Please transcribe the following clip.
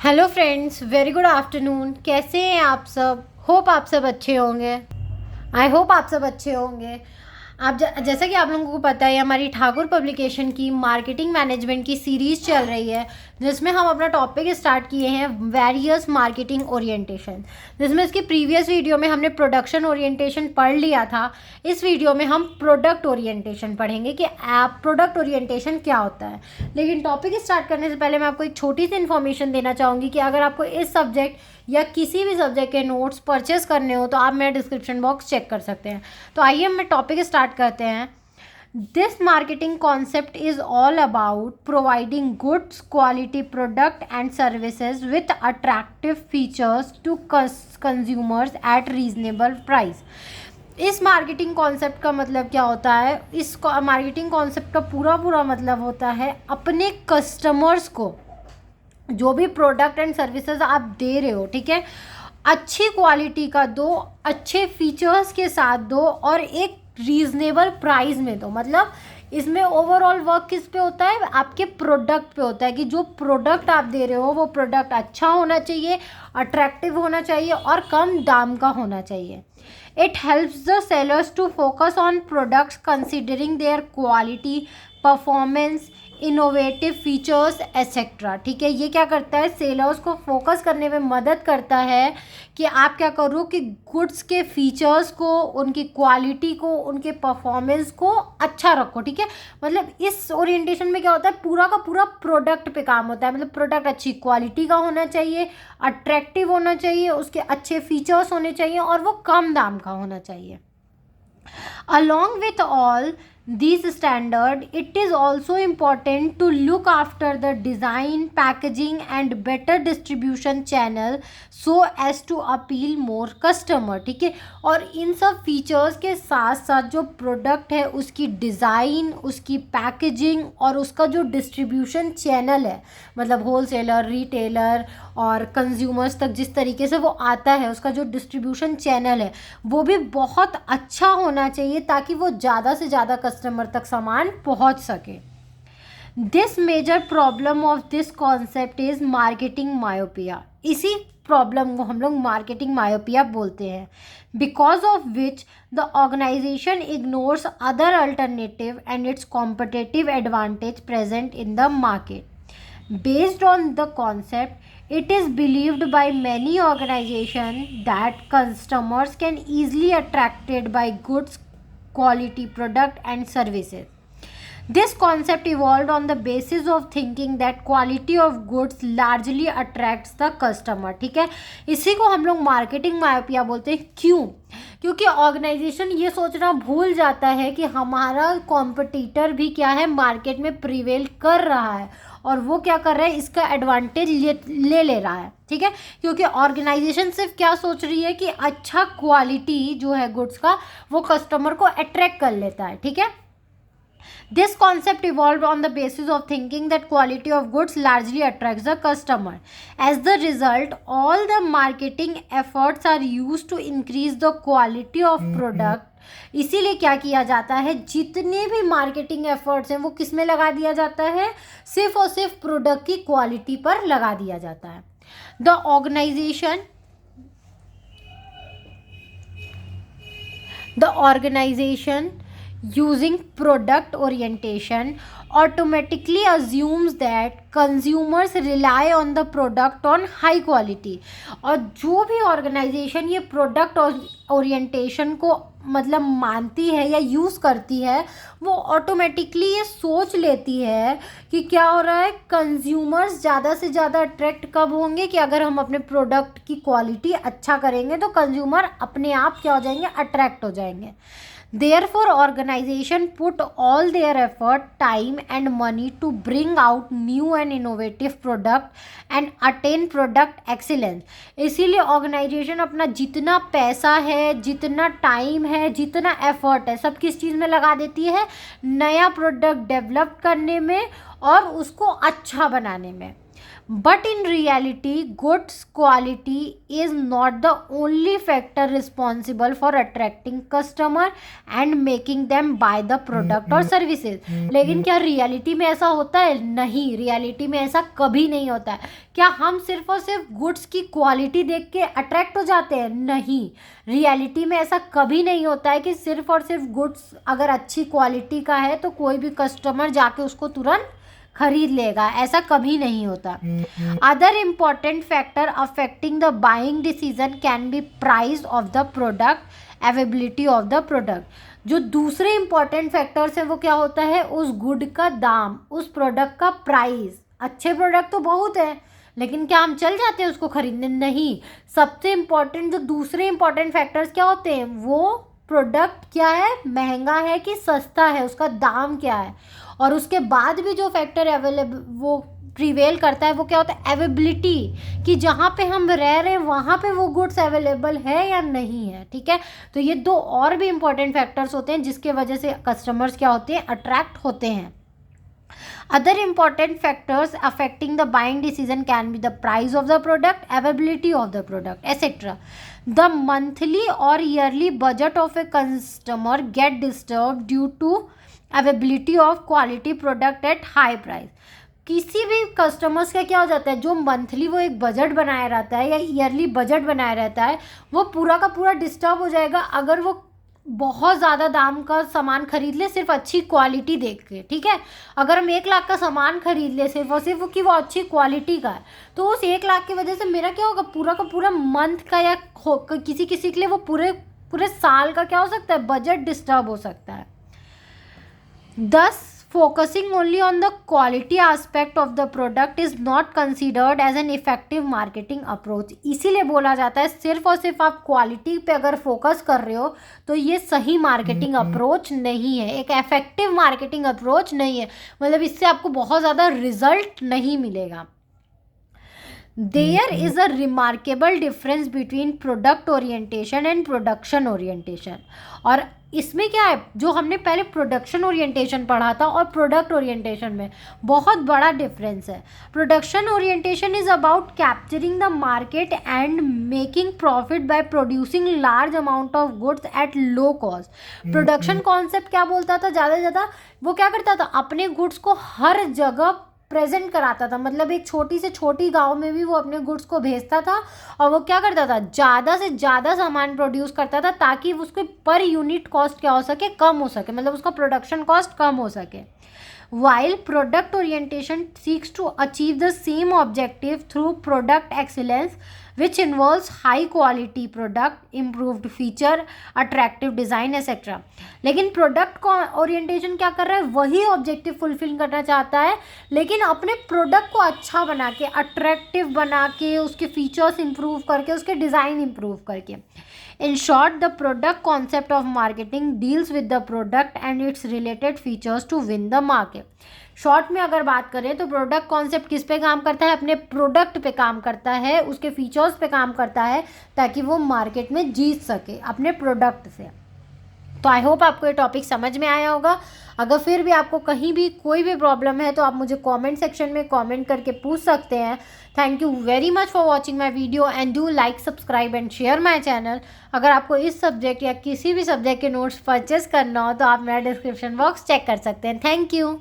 Hello friends, very good afternoon. कैसे हैं आप सब? होप आप सब अच्छे होंगे। आई होप आप सब अच्छे होंगे। जैसा कि आप लोगों को पता है, हमारी ठाकुर पब्लिकेशन की मार्केटिंग मैनेजमेंट की सीरीज़ चल रही है, जिसमें हम अपना टॉपिक स्टार्ट किए हैं वेरियस मार्केटिंग ओरिएंटेशन। जिसमें इसकी प्रीवियस वीडियो में हमने प्रोडक्शन ओरिएंटेशन पढ़ लिया था। इस वीडियो में हम प्रोडक्ट ओरिएंटेशन पढ़ेंगे कि ऐप प्रोडक्ट ओरिएंटेशन क्या होता है। लेकिन टॉपिक स्टार्ट करने से पहले मैं आपको एक छोटी सी इन्फॉर्मेशन देना चाहूँगी कि अगर आपको इस सब्जेक्ट या किसी भी सब्जेक्ट के नोट्स परचेस करने हो तो आप मेरा डिस्क्रिप्शन बॉक्स चेक कर सकते हैं। तो आइए हम टॉपिक स्टार्ट करते हैं। This marketing concept is all about providing goods, quality product and services with attractive features to consumers at reasonable price. इस मार्केटिंग कॉन्सेप्ट का मतलब क्या होता है? इस मार्केटिंग कॉन्सेप्ट का पूरा मतलब होता है अपने कस्टमर्स को जो भी प्रोडक्ट एंड सर्विसेज आप दे रहे हो, ठीक है, अच्छी क्वालिटी का दो, अच्छे फीचर्स के साथ दो और एक रीजनेबल प्राइस में दो। मतलब इसमें ओवरऑल वर्क किस पे होता है? आपके प्रोडक्ट पे होता है कि जो प्रोडक्ट आप दे रहे हो वो प्रोडक्ट अच्छा होना चाहिए, अट्रैक्टिव होना चाहिए और कम दाम का होना चाहिए। It helps the sellers to focus on products considering their quality, performance, innovative features et cetera. ठीक है, ये क्या करता है? सेलर्स को फोकस करने में मदद करता है कि आप क्या करो कि गुड्स के फीचर्स को, उनकी क्वालिटी को, उनके परफॉर्मेंस को अच्छा रखो। ठीक है, मतलब इस ओरिएंटेशन में क्या होता है, पूरा का पूरा प्रोडक्ट पे काम होता है। मतलब प्रोडक्ट अच्छी क्वालिटी का होना चाहिए, अट्रैक्टिव होना चाहिए, उसके अच्छे फीचर्स होने चाहिए और वो कम दाम का होना चाहिए। Along with all these standards, it is also important to look after the design, packaging and better distribution channel so as to appeal more customer। ठीक है, और इन सब फीचर्स के साथ साथ जो प्रोडक्ट है उसकी डिज़ाइन, उसकी पैकेजिंग और उसका जो डिस्ट्रीब्यूशन चैनल है, मतलब होलसेलर, रिटेलर और कंज्यूमर्स तक जिस तरीके से वो आता है, उसका जो डिस्ट्रीब्यूशन चैनल है वो भी बहुत अच्छा होना चाहिए ताकि वो ज़्यादा से ज़्यादा कस्टमर तक सामान पहुंच सके। This major problem of this concept is marketing myopia. इसी प्रॉब्लम को हम लोग मार्केटिंग मायोपिया बोलते हैं। Because of which the organisation ignores other alternative and its competitive advantage present in the market. Based on the concept, it is believed by many organizations that customers can easily attracted by goods, quality product and services. This concept evolved on the basis of thinking that quality of goods largely attracts the customer। ठीक है, इसी को हम लोग marketing myopia बोलते हैं। क्यों? क्योंकि ऑर्गेनाइजेशन ये सोचना भूल जाता है कि हमारा कॉम्पिटिटर भी क्या है, मार्केट में प्रिवेल कर रहा है और वो क्या कर रहा है, इसका एडवांटेज ले रहा है। ठीक है, क्योंकि ऑर्गेनाइजेशन सिर्फ क्या सोच रही है कि अच्छा क्वालिटी जो है गुड्स का वो कस्टमर को अट्रैक्ट कर लेता है। ठीक है, this concept evolved on the basis of thinking that quality of goods largely attracts the customer. As the result, all the marketing efforts are used to increase the quality of product। इसीलिए क्या किया जाता है, जितने भी marketing efforts हैं वो किस में लगा दिया जाता है? सिर्फ और सिर्फ प्रोडक्ट की क्वालिटी पर लगा दिया जाता है। The organization using product orientation automatically assumes that consumers rely on the product on high quality। और जो भी ऑर्गेनाइजेशन ये प्रोडक्ट ओरिएंटेशन को मतलब मानती है या यूज़ करती है, वो ऑटोमेटिकली ये सोच लेती है कि क्या हो रहा है, कंज्यूमर्स ज़्यादा से ज़्यादा अट्रैक्ट कब होंगे कि अगर हम अपने प्रोडक्ट की क्वालिटी अच्छा करेंगे तो कंज्यूमर अपने आप क्या हो जाएंगे, अट्रैक्ट हो जाएंगे। Therefore, organization put all their effort, time and money to bring out new and innovative product and attain product excellence। इसीलिए ऑर्गेनाइजेशन अपना जितना पैसा है, जितना टाइम है, जितना एफर्ट है, सब किस चीज़ में लगा देती है? नया प्रोडक्ट डेवलप करने में और उसको अच्छा बनाने में। But in reality goods quality is not the only factor responsible for attracting customer and making them by the product और सर्विसेज। लेकिन क्या रियलिटी में ऐसा होता है? नहीं, रियलिटी में ऐसा कभी नहीं होता है। क्या हम सिर्फ और सिर्फ गुड्स की क्वालिटी देख के अट्रैक्ट हो जाते हैं? नहीं, रियलिटी में ऐसा कभी नहीं होता है कि सिर्फ और सिर्फ गुड्स अगर अच्छी क्वालिटी का है तो कोई भी कस्टमर जाके उसको तुरंत खरीद लेगा, ऐसा कभी नहीं होता। Other important factor affecting the buying decision can be price of the product, availability of the product. जो दूसरे इंपॉर्टेंट फैक्टर्स हैं वो क्या होता है? उस गुड का दाम, उस प्रोडक्ट का प्राइस। अच्छे प्रोडक्ट तो बहुत है, लेकिन क्या हम चल जाते हैं उसको खरीदने? नहीं। सबसे इम्पॉर्टेंट जो दूसरे इम्पॉर्टेंट फैक्टर्स क्या होते हैं? वो प्रोडक्ट क्या है, महंगा है कि सस्ता है, उसका दाम क्या है। और उसके बाद भी जो फैक्टर अवेलेबल वो प्रिवेल करता है वो क्या होता है? अवेलेबिलिटी, कि जहाँ पे हम रह रहे हैं वहाँ पे वो गुड्स अवेलेबल है या नहीं है। ठीक है, तो ये दो और भी इम्पॉर्टेंट फैक्टर्स होते हैं जिसके वजह से कस्टमर्स क्या होते हैं? अट्रैक्ट होते हैं। Other important factors affecting the buying decision can be the price of the product, availability of the product, etc. The monthly or yearly budget of a customer get disturbed due to availability of quality product at high price. किसी भी customers का क्या हो जाता है? जो monthly वो एक बजट बनाया रहता है या ईयरली बजट बनाया रहता है, वो पूरा का पूरा डिस्टर्ब हो जाएगा अगर वो बहुत ज़्यादा दाम का सामान खरीद ले सिर्फ अच्छी क्वालिटी देख के। ठीक है, अगर हम 1 लाख का सामान खरीद ले सिर्फ और सिर्फ कि वो अच्छी क्वालिटी का है, तो उस 1 लाख की वजह से मेरा क्या होगा? पूरा का पूरा मंथ का या किसी किसी के लिए वो पूरे साल का क्या हो सकता है? बजट डिस्टर्ब हो सकता है। Thus, focusing only on the quality aspect of the product is not considered as an effective marketing approach. इसीलिए बोला जाता है सिर्फ और सिर्फ आप क्वालिटी पे अगर फोकस कर रहे हो तो ये सही मार्केटिंग अप्रोच नहीं है, एक इफेक्टिव मार्केटिंग अप्रोच नहीं है। मतलब इससे आपको बहुत ज़्यादा रिजल्ट नहीं मिलेगा। There is a remarkable difference between product orientation and production orientation. और इसमें क्या है? जो हमने पहले प्रोडक्शन ओरिएंटेशन पढ़ा था और प्रोडक्ट ओरिएंटेशन में बहुत बड़ा डिफरेंस है। Production orientation is about capturing the market and making profit by producing large amount of goods at low cost. Production concept क्या बोलता था? ज़्यादा से ज़्यादा वो क्या करता था? अपने गुड्स को हर जगह प्रेजेंट कराता था। मतलब एक छोटी से छोटी गांव में भी वो अपने गुड्स को भेजता था और वो क्या करता था? ज़्यादा से ज़्यादा सामान प्रोड्यूस करता था ताकि उसके पर यूनिट कॉस्ट क्या हो सके? कम हो सके, मतलब उसका प्रोडक्शन कॉस्ट कम हो सके। While product orientation seeks to achieve the same objective through product excellence, which involves high quality product, improved feature, attractive design, etc. लेकिन प्रोडक्ट ओरिएंटेशन क्या कर रहा है? वही ऑब्जेक्टिव फुलफिल करना चाहता है, लेकिन अपने प्रोडक्ट को अच्छा बना के, अट्रैक्टिव बना के, उसके फीचर्स इंप्रूव करके, उसके डिज़ाइन इंप्रूव करके। In short, the product concept of marketing deals with the product and its related features to win the market. Short में अगर बात करें तो प्रोडक्ट कॉन्सेप्ट किस पे काम करता है? अपने प्रोडक्ट पे काम करता है, उसके फीचर्स पे काम करता है ताकि वो मार्केट में जीत सके अपने प्रोडक्ट से। तो आई होप आपको ये टॉपिक समझ में आया होगा। अगर फिर भी आपको कहीं भी कोई भी प्रॉब्लम है तो आप मुझे कमेंट सेक्शन में कमेंट करके पूछ सकते हैं। Thank you very much for watching my video and do like, subscribe and share my channel. अगर आपको इस सब्जेक्ट या किसी भी सब्जेक्ट के नोट्स परचेस करना हो तो आप मेरा डिस्क्रिप्शन बॉक्स चेक कर सकते हैं। Thank you.